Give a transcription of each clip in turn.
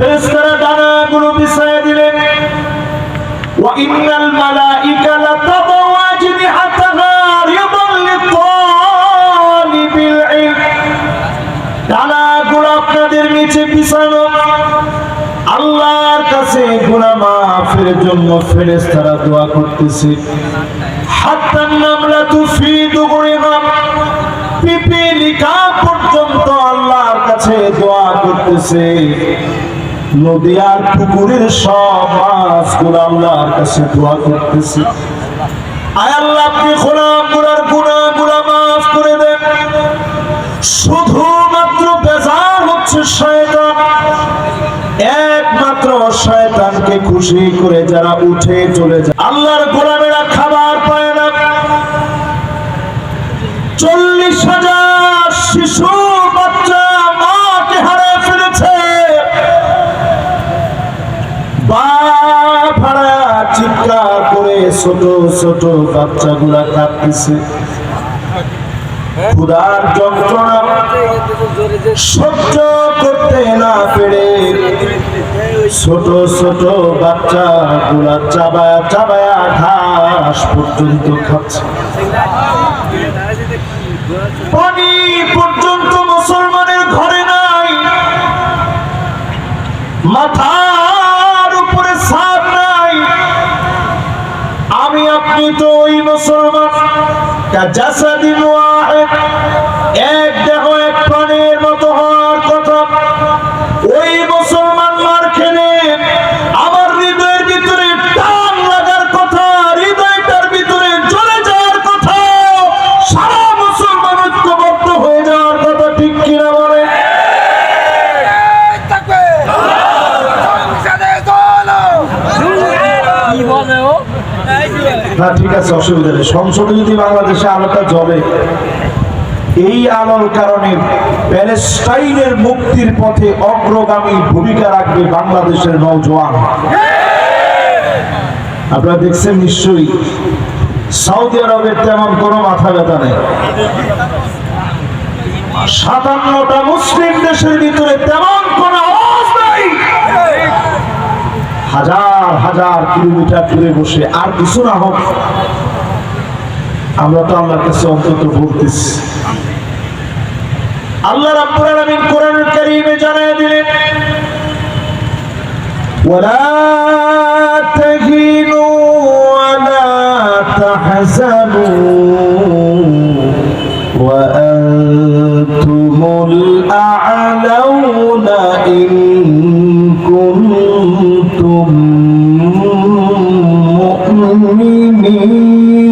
ফেরেশতারা ডানাগুলো বিছায়া দিলেন। ওয়া ইন্নাল মালাইকা লাতাদাউ আজনিহাতাহা রিদাল লিতালিবিল ইলম। ডানাগুলো আপনাদের নিচে বিছানো, আল্লাহর কাছে গুনাহ মাফের জন্য ফেরেশতারা দোয়া করতেছে। হাত্তা নামলাতু ফি দুগুরিহা, পিপিলিকা পর্যন্ত আল্লাহর কাছে দোয়া করতেছে। নদী আর পুকুরের সব মাছগুলো আল্লাহর কাছে দোয়া করতেছে, আয় আল্লাহ আপনি গোলামগুলোর গুনাহগুলো মাফ করে দেন। শুধুমাত্র বেজার হচ্ছে শয়তান, একমাত্র শয়তানকে খুশি করে যারা উঠে চলে যায়। আল্লাহর গোলামেরা খাবার পায় না। 40,000 শিশু বাচ্চা মাকে হারিয়ে ফেলেছে। বাপ হারায়া চিৎকার করে ছোট ছোট বাচ্চাগুলা কাঁদতেছে। ক্ষুধার যন্ত্রণা সহ্য করতে না পেরে ছোট ছোট বাচ্চাগুলা চাবায়া চাবায়া ঘাস পর্যন্ত খাচ্ছে। পানি পর্যন্ত মুসলমানের ঘরে নাই, মাথার উপরে ছাদ নাই। আমি আপনি তো ওই মুসলমান, কাজাসাদিন ওয়াহিদ, এক দেহ এক প্রাণের মতো হওয়ার কথা। ওই মুসলমান মার খেলে আমার হৃদয়ের ভিতরে টান লাগার কথা, হৃদয়টার ভিতরে জ্বলে যাওয়ার কথা, সারা মুসলমান ঐক্যবদ্ধ হয়ে যাওয়ার কথা, ঠিক কিনা বলে? না ঠিক আছে, অসুবিধা নেই। সংসদে যদি বাংলাদেশে আলোটা জ্বলে, এই আলোর কারণে প্যালেস্টাইনের মুক্তির পথে অগ্রগামী ভূমিকা রাখবে বাংলাদেশের নওজোয়ান। আপনারা দেখছেন নিশ্চয়ই, সৌদি আরবের তেমন কোনো মাথা ব্যথা নেই। 57টা মুসলিম দেশের ভিতরে তেমন কোনো আওয়াজ নাই। হাজার হাজার কিলোমিটার দূরে বসে আর কিছু না হোক, আমরা তো আল্লাহর কাছে অন্তত বলতেছি। আল্লাহ রাব্বুল আলামিন কোরআনুল কারীমে জানায় দিলেন, ওয়ালা তাহিনু ওয়ালা তাহজানু ওয়া আনতুমুল আ'লাউনা ইন কুনতুম মুমিনিন।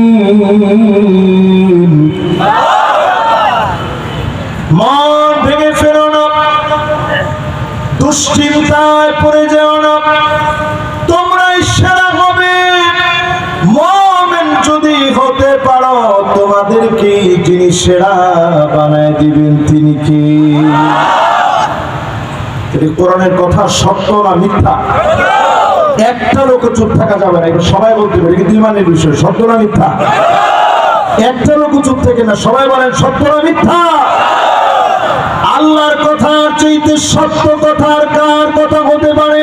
মন ভেঙে ফেলো না, দুশ্চিন্তায় পড়ে যেও না, তোমরাই সেরা হবে। মুমিন যদি হতে পারো, তোমাদেরকে যিনি সেরা বানায় দিবেন তিনি কে? কোরআনের কথা সত্য না মিথ্যা? একটা লোক চুপ থাকা যাবে না, এটা সবাই বলতে পারে, কিন্তু ইমানের বিষয়। সত্য না মিথ্যা? একটা লোক চুপ থেকে না, সবাই বলেন সত্য না মিথ্যা? আল্লাহর কথার চাইতে সত্য কথার কার কথা হতে পারে?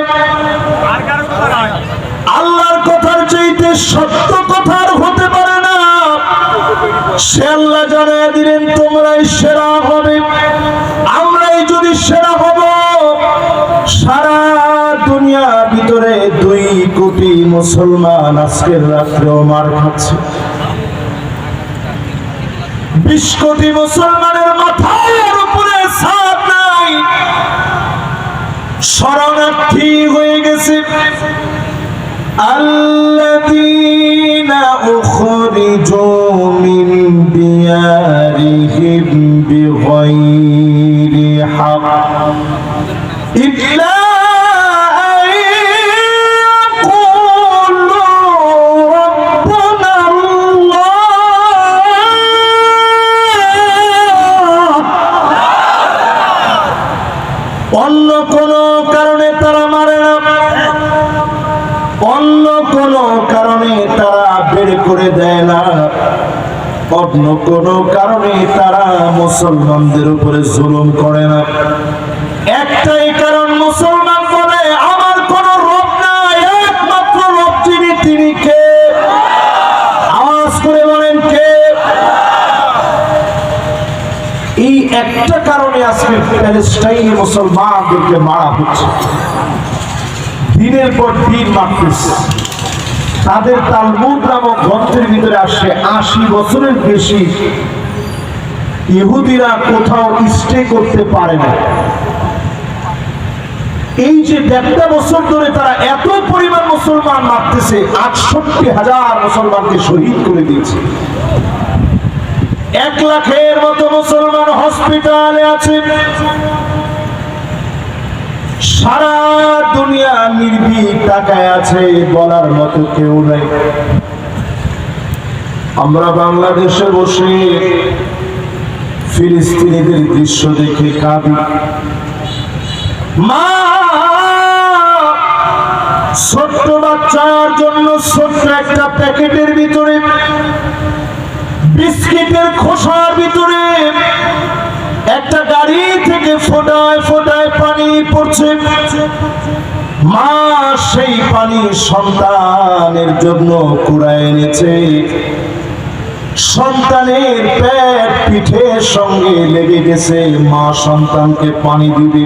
আল্লাহর কথার চাইতে সত্য কথার হতে পারে না। সে আল্লাহ জানায় দিলেন তোমরাই সেরা হবে। আমরাই যদি সেরা হব, সারা দুনিয়ার ভিতরে 2 কোটি মুসলমান আজকের রাত্রেও মার খাচ্ছে। 20 কোটি মুসলমানের মাথার উপরে ছাদ নাই, শরণার্থী হয়ে গেছে। আল্লাযীনা উখরিজু মিন দিয়ারিহিম বিগাইরি হক ইল্লা অন্য কোন কারণে তারা মারে না, অন্য কোন কারণে তারা বের করে দেয় না, অন্য কোন কারণে তারা মুসলমানদের উপরে জুলুম করে না। একটাই কারণ, মুসলমান বলে একটা কারণে আজকে প্যালেস্টাইনে মুসলমানদেরকে মারা হচ্ছে, দিনের পর দিন মারতেছে। তাদের তালমুদ নামক গ্রন্থের ভিতরে আসে 80 বছরের বেশি ইহুদিরা কোথাও স্টে করতে পারে না। এই যে 1.5 বছর ধরে তারা এত পরিমাণ মুসলমান মারতেছে, 68,000 মুসলমানকে শহীদ করে দিয়েছে। 1 লাখের মতো মুসলমান হসপিটালে আছে। সারা দুনিয়া নির্ভীক তাকায় আছে, বলার মতো কেউ নাই। আমরা বাংলাদেশে বসে ফিলিস্তিনিদের দৃশ্য দেখে কাঁদি। মা ছোট্ট বাচ্চার জন্য ছোট্ট একটা প্যাকেটের ভিতরে, বিস্কিটের খোসার ভিতরে একটা গাড়ি থেকে ফোঁটায় ফোঁটায় পানি পড়ছে। মা সেই পানি সন্তানের জন্য কুড়ায় এনেছে। সন্তানের পেট পিঠের সঙ্গে লেগে গেছে, মা সন্তানকে পানি দিবে।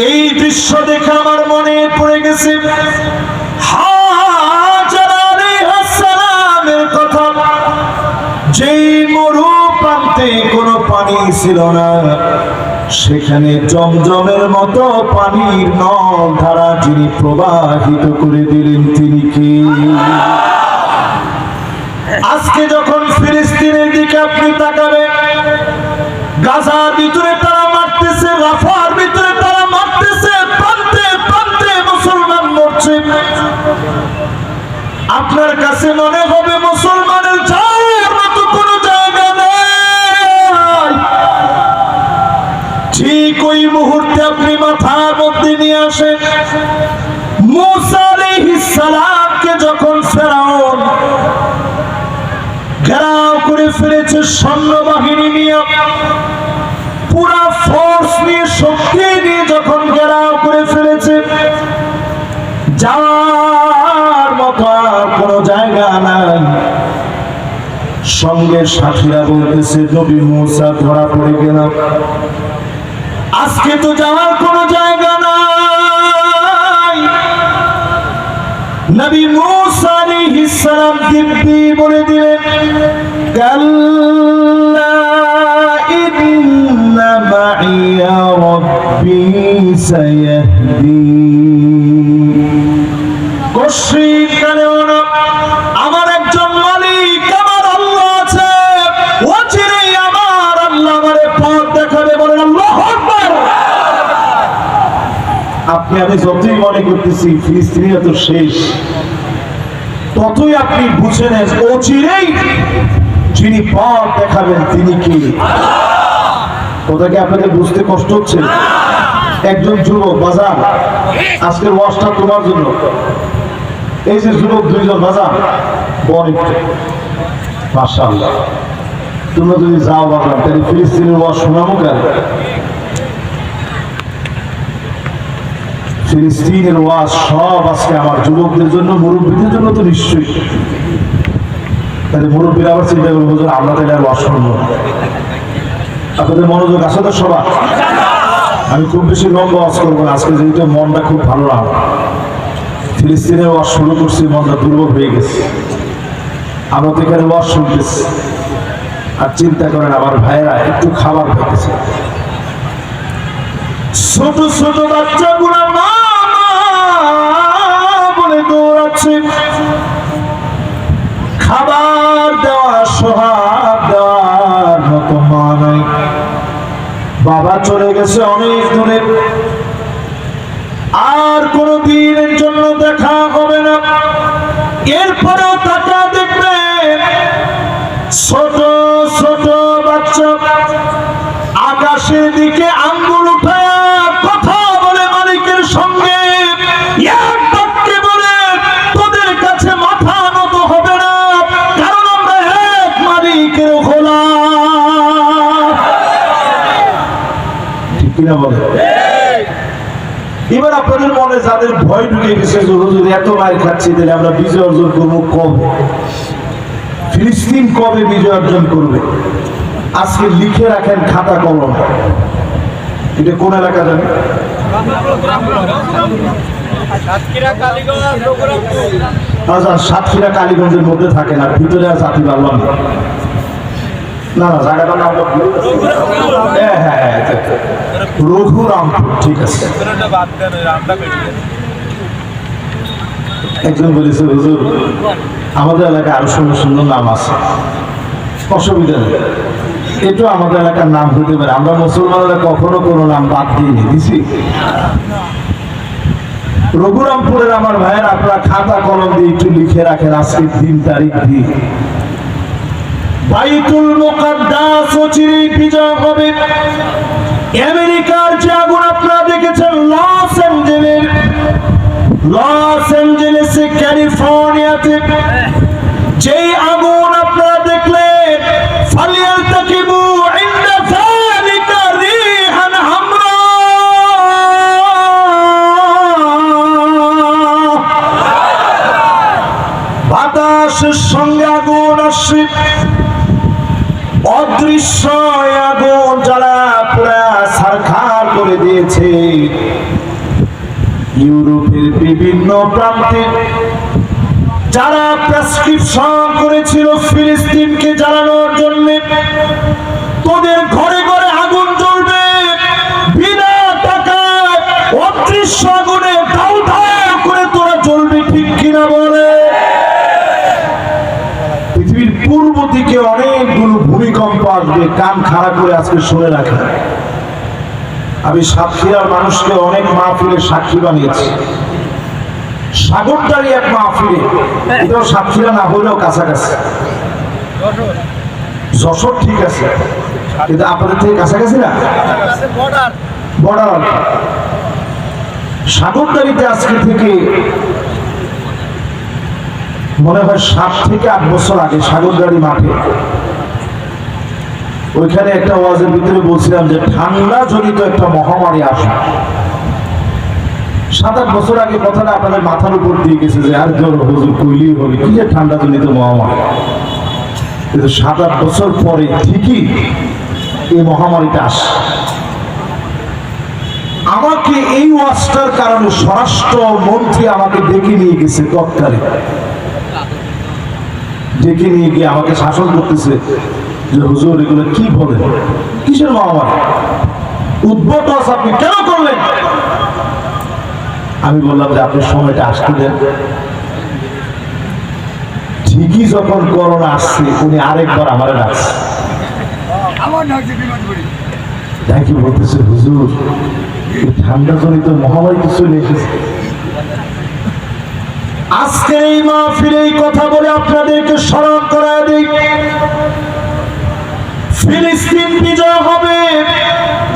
এই দৃশ্য দেখে আমার মনে পড়ে গেছে হাজার আলাইহিস সালামের কথা। যেই মরু প্রান্তে কোনো পানি ছিল না, সেখানে জমজমের মতো পানির নল ধারা যিনি প্রবাহিত করে দিলেন, তিনি কি? আজকে যখন ফিলিস্তিনের দিকে আপনি তাকাবেন, গাজার ভিতরে তারা মারতেছে, রাফার ভিতরে তারা মারতেছে, প্রান্তে প্রান্তে মুসলমান মরছে। আপনার কাছে মনে হবে মুসলমানের যাওয়ার মতো কোনো জায়গা নেই। ঠিক ওই মুহূর্তে আপনি মাথার মধ্যে নিয়ে আসেন মুসা আলাইহিস সালামকে, যখন ফেরাউন ঘেরাও করে ফেলেছে সৈন্যবাহিনী নিয়ে, পুরা ফোর্স নিয়ে, শক্তি নিয়ে যখন ঘেরাও করে ফেলেছে, যাওয়ার মতো আর কোনো জায়গা নাই। সঙ্গে সাথীরা বলতেছে, নবী মুসা ধরা পড়ে গেলাম, আজকে তো যাওয়ার কোনো জায়গা নাই। নবী মুসা আলাইহিস সালাম দিব্যি বলে দিলেন, কাল্লা ইন্না মাইয়া রাব্বি সায়াহদিন। কশিন কালেও না, আমার একজন মালিক, আমার আল্লাহ আছে, অচিরেই আমার আল্লাহ আমারে পথ দেখাবে। বলেন আল্লাহু আকবার। আপনি আমি যতই মনে করতেছি ফিলিস্তিনিরা তো শেষ, ততই আপনি বুঝে নেন অচিরেই যিনি পথ দেখাবেন তিনি কি। ওটাকে আপনাদের বুঝতে কষ্ট হচ্ছে? একজন যুবক, বাজার আজকের ওয়াজটা তোমার জন্য। এই যে যুবক দুইজন, বাজার বড় মাশাআল্লাহ, তোমরা যদি যাও বাজার, তাহলে ফিলিস্তিনের ওয়াজ শোনাবো কেন? ফিলিস্তিনের ওয়াজ সব আজকে আমার যুবকদের জন্য, মুরব্বীদের জন্য তো নিশ্চয়ই। তাহলে মুরব্বীরা আবার চিন্তা করবো, হুজুর আমরা তাহলে আর ওয়াজ শুনবো। আপনাদের মনোযোগ আছে তো সবার? আমি খুব বেশি লম্বা ওয়াজ করবো না আজকে, যেহেতু মনটা খুব ভালো না। ফিলিস্তিনের ওয়াজ শুরু করছি, মনটা দুর্বল হয়ে গেছে। আমরা তো এখানে ওয়াজ শুনতেছি, আর চিন্তা করেন আমার ভাইয়েরা একটু খাবার খাইতেছে। ছোট ছোট বাচ্চাগুলা মা বলে দৌড়াচ্ছে, খাবার দেওয়া, সোহাগ দেওয়ার মতো মা নাই। বাবা চলে গেছে অনেক দূরে, আর কোনো দিনের জন্য দেখা হবে না। এরপরেও তাকা দেখবে ছোট ছোট বাচ্চা আকাশের দিকে আঙ্গুল উঠায় কথা বলে মালিকের সঙ্গে, এক বাক্যে বলে তোদের কাছে মাথা নত হবে না, কারণ আমরা এক মালিকের গোলাম। ঠিক কিনা বলে? এবার আপনাদের মনে যাদের ভয় ঢুকে গেছে, হুজুর এত মায়ের খাচ্ছি, তাহলে আমরা বিজয় অর্জন করবো কবে? ফিলিস্তিন কবে বিজয় অর্জন করবে? আজকে লিখে রাখেন খাতা কলম। এটা কোন এলাকা জানেন? আচ্ছা, সাতক্ষীরা কালীগঞ্জের মধ্যে থাকে না, ভিতরে আর জাতি পারলাম না। না না, জায়গাটার নাম হ্যাঁ হ্যাঁ হ্যাঁ, রঘুরামপুর। ঠিক আছে। একজন বলেছে, হুজুর আমাদের এলাকায় আরো সুন্দর সুন্দর নাম আছে, অসুবিধা নেই, এটা আমাদের এলাকার নাম হতে পারে। আমরা মুসলমানরা কখনো কোনো নাম বাদ দিয়ে দিছি? রঘুরামপুরের আমার ভাইয়ের, আপনারা খাতা কলম দিয়ে একটু লিখে রাখেন আজকের দিন তারিখ দিয়ে। বাইতুল মুকাদ্দাস চিরে বিজয় হবে। আমেরিকার যে আগুন আপনারা দেখেছেন লস অ্যাঞ্জেলেসে ক্যালিফোর্নিয়াতে, যেই আগুন আপনারা দেখলেন, ফালিয়ালতাকিবু ইনদা যালিকা রিহান হামরা, বাতাসের সঙ্গে আগুন আসছে, অদৃশ্য আগুন জ্বালা পুরা ছারখার করে দিয়েছে। ইউরোপের বিভিন্ন প্রান্তে যারা প্রেসক্রিপশন করেছিল ফিলিস্তিনকে জ্বালানোর জন্য, তোদের ঘরে ঘরে আগুন জ্বলবে বিনা টাকায়, অদৃশ্য আগুনে ধাউ ধাউ করে তোরা জ্বলবে, ঠিক কিনা বলে? পৃথিবীর পূর্ব দিকে অনেকগুলো ভূমিকম্প আসবে, কান খাড়া করে আজকে শুনে রাখেন। আমি সাতক্ষীরার মানুষকে অনেক মাহফিলে সাক্ষী বানিয়েছি। সাগরদারি এক মাহফিলে, এটাও সাতক্ষীরা না হলেও কাছাকাছি, যশোর ঠিক আছে, কিন্তু আপনাদের থেকে কাছাকাছি না, বর্ডার। সাগরদারিতে আজকে থেকে মনে হয় 7 থেকে 8 বছর আগে সাগরদারি মাঠে, ওইখানে একটা ওয়াজের ভিতরে বলছিলাম যে ঠান্ডা জনিত একটা মহামারী আসে। 7-8 বছর আগে কথাটা আপনাদের মাথার উপর দিয়ে গেছে যে আর জ্বর হুজুর কইলেই হবে, কি যে ঠান্ডা জনিত মহামারী। কিন্তু 7-8 বছর পরে ঠিকই এই মহামারীটা আসে। আমাকে এই ওয়াজটার কারণে স্বরাষ্ট্র মন্ত্রী আমাকে ডেকে নিয়ে গেছে, তৎকালীন ডেকে নিয়ে গিয়ে আমাকে শাসন করতেছে যে হুজুর এগুলো কি বলেন, কিসের মহামারী, উদ্ভট আপনি কেন করলেন? আমি বললাম যে আপনি সময়টা আসতে দেন। ঠিকই যখন করোনা আসছে, উনি আরেকবার আমার ডাকছে, দেখি বলতেছে হুজুর ঠান্ডা জনিত মহামারী তো চলে এসেছে। আজকের এই মাহফিলে এই কথা বলে আপনাদেরকে স্মরণ করায় দিই, ফিলিস্তিন বিজয় হবে।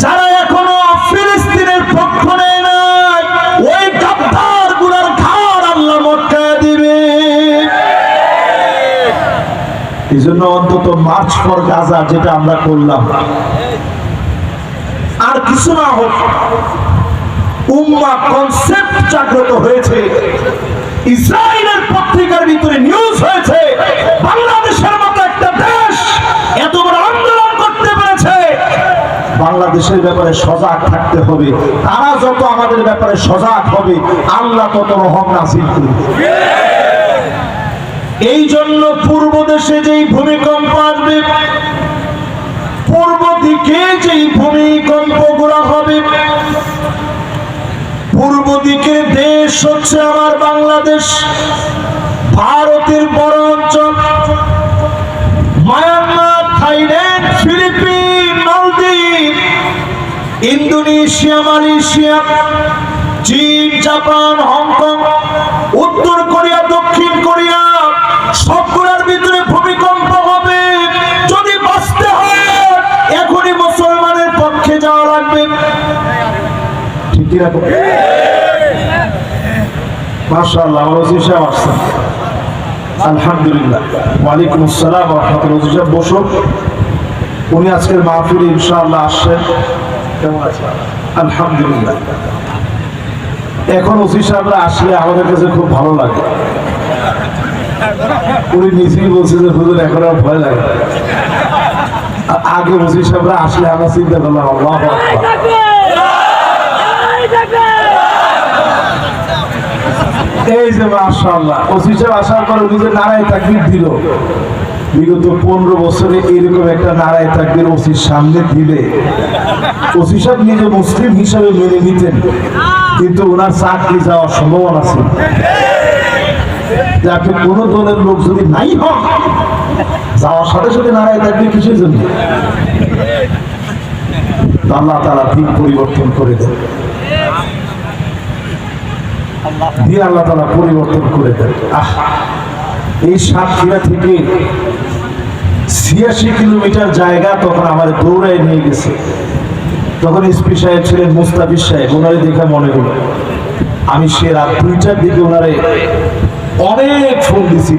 যারা এখনো ফিলিস্তিনের পক্ষ নেয় নাই, ওই গাদ্দার গুলার ঘাড় আল্লাহ মটকায় দিবে। এই জন্য অন্তত মার্চ ফর গাজা যেটা আমরা করলাম, আর কিছু না হোক, উম্মাহ কনসেপ্ট জাগ্রত হয়েছে। ইসরায়েলের পত্রিকার ভিতরে নিউজ হয়েছে বাংলাদেশের মতো একটা দেশ এত বড় আন্দোলন করতে পেরেছে। বাংলাদেশের ব্যাপারে সজাগ থাকতে হবে। তারা যত আমাদের ব্যাপারে সজাগ হবে, আল্লাহ তত রহম নাযিল করবে। এই জন্য পূর্ব দেশে যেই ভূমিকম্প আসবে, পূর্ব দিকে যেই ভূমিকম্পগুলো হবে, পূর্ব দিকের দেশ হচ্ছে আমার বাংলাদেশ, ভারতের বড় অঞ্চল, মায়ানমার, থাইল্যান্ড, ফিলিপিন, মালদ্বীপ, ইন্দোনেশিয়া, মালয়েশিয়া, চীন, জাপান, হংকং, উত্তর কোরিয়া, দক্ষিণ কোরিয়া, সবগুলোর ভিতরে ভূমিকম্প হবে। যদি বাঁচতে হয় এখনই মুসলমানের পক্ষে যাওয়া লাগবে, ঠিক কি না? মাশাআল্লাহ, ওসি সাহেব আসছেন, আলহামদুলিল্লাহ। ওয়ালাইকুম আসসালাম ওয়া রাহমাতুল্লাহ। ওসি সাহেব বসুন, উনি আজকের মাহফিলে ইনশাআল্লাহ আসছেন। কেমন আছেন? আলহামদুলিল্লাহ। এখন ওসি সাহেবরা আসলে আমাদের কাছে খুব ভালো লাগে। উনি নিজেই বলছে যে হুজুর এখন আর ভয় লাগে। আগে ওসি সাহেবরা আসলে আমরা চিন্তা করলাম আল্লাহু আকবার। এই যে মাশাআল্লাহ ওসি সাহেব আসার পর উনি যে নারায়ে তাকবীর দিল, বিগত 15 বছরে এরকম একটা নারায়ে তাকবীর ওসির সামনে দিলে ওসি সাহেব নিজে মুসলিম হিসাবে মেনে নিতেন, কিন্তু ওনার চাকরি যাওয়ার সম্ভাবনা ছিল। যে আপনি কোন দলের লোক যদি নাই হন, যাওয়ার সাথে সাথে নারায়ে তাকবীর কিসের জন্য? আল্লাহ তাআলা দিন পরিবর্তন করে দেন, দিয়ে আল্লাহ তাআলা পরিবর্তন করে দেন। এই সাতক্ষীরা থেকে 86 কিলোমিটার জায়গা তখন আমার দৌড়ায় নিয়ে গেছে। তখন এসপি সাহেব ছিলেন মুস্তাফিজ সাহেব, ওনারে দেখে মনে হলো আমি সে রাত 2টার দিকে ওনারে অনেক ফোন দিছি,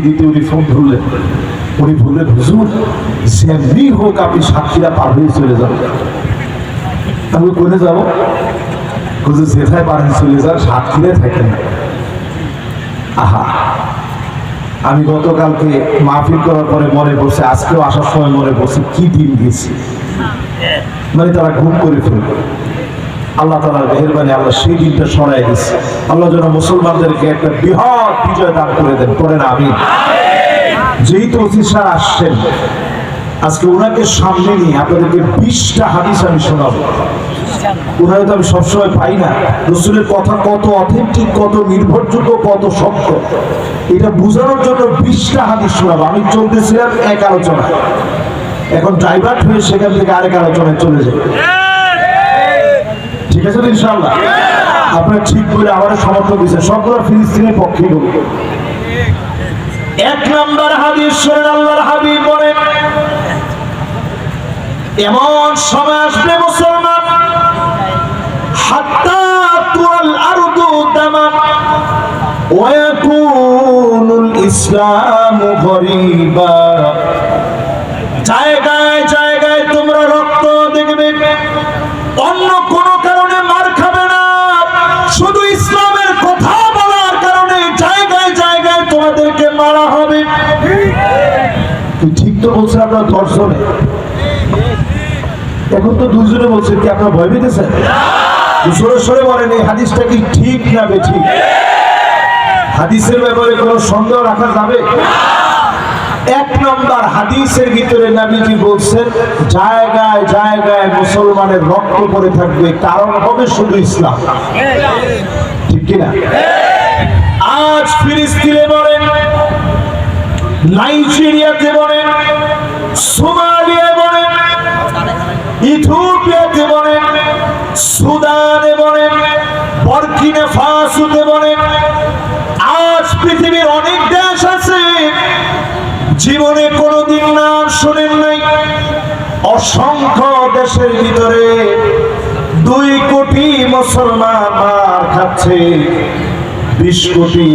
দিতে উনি ফোন ধরলেন। উনি বললেন হুজুর যেমনি হোক আপনি সাতক্ষীরা পার হয়ে চলে যাবেন। আমি কোনে যাবো? হুজুর যেথায় পারেন চলে যান, সাতক্ষীরায় থাকেন। আহা, আমি গতকালকে মাহফিল করার পরে মনে পড়ছে, আজকেও আসার সময় মনে পড়ছে কি দিন গেছি। মানে তারা ঘুম করে ফেলবে। আল্লাহ তাআলার মেহেরবানি, আল্লাহ সেই দিনটা সরাই দিচ্ছে। আল্লাহ যেন মুসলমানদেরকে একটা বৃহৎ বিজয় দান করে দেন, পড়েন আমিন। যেহেতু ওসি স্যার আসছেন, আজকে ওনাকে সামনে নিয়ে আপনাদেরকে 20টা হাদিস আমি শোনাবো। ওনারা তো আমি সবসময় পাই না, রাসূলের কথা কত অথেন্টিক, কত নির্ভরযোগ্য, কত সত্য, এটা বোঝানোর জন্য 20টা হাদিস শোনাবো। আমি চলতেছিলাম এক আলোচনা, এখন ডাইভার্ট হয়ে সেখান থেকে আরেক আলোচনায় চলে যাই। ঠিক আছে তো ইনশাআল্লাহ? আপনারা ঠিক করে আবার সমর্থন দিচ্ছেন, সবগুলো ফিলিস্তিনের পক্ষে বলবো। 1 নম্বর হাদিস শুনেন, আল্লাহর হাবিব বলেন এমন সময় আসবে মুসলমান হাত্তা তুল আরদু দামান ওয়া ইয়াকুনুল ইসলামু গরীবা, জায়গায় জায়গায় তোমরা রক্ত দেখবে, অন্য কোন কারণে মার খাবে না, শুধু ইসলামের কথা বলার কারণে জায়গায় জায়গায় তোমাদেরকে মারা হবে। ঠিক তো বলছেন আপনার দর্শনে, এখন তো দুজনে বলছেন কি আপনারা ভয় পেতেছেন? সরে সরে বলেন এই হাদিসটা কি ঠিক না বেঠিক? হাদিসের ব্যাপারে কোনো সন্দেহ রাখা যাবে? 1 নম্বর হাদিসের ভিতরে নবীজি বলছেন জায়গায় জায়গায় মুসলমানের রক্ত পড়ে থাকবে, কারণ হবে শুধু ইসলাম। ঠিক কিনা? আজ ফিলিস্তিনে বলেন, নাইজেরিয়াতে বলেন, সোমালিয়ায় বলেন, ইথিওপিয়াতে বলেন, সুদানে বলেন, বুর্কিনা ফাসোতে বলেন, আজ পৃথিবীর অনেক দেশ আছে জীবনে কোনোদিন নাম শোনেন নাই, অসংখ্য দেশের ভিতরে 2 কোটি মুসলমান মার খাচ্ছে, 20 কোটি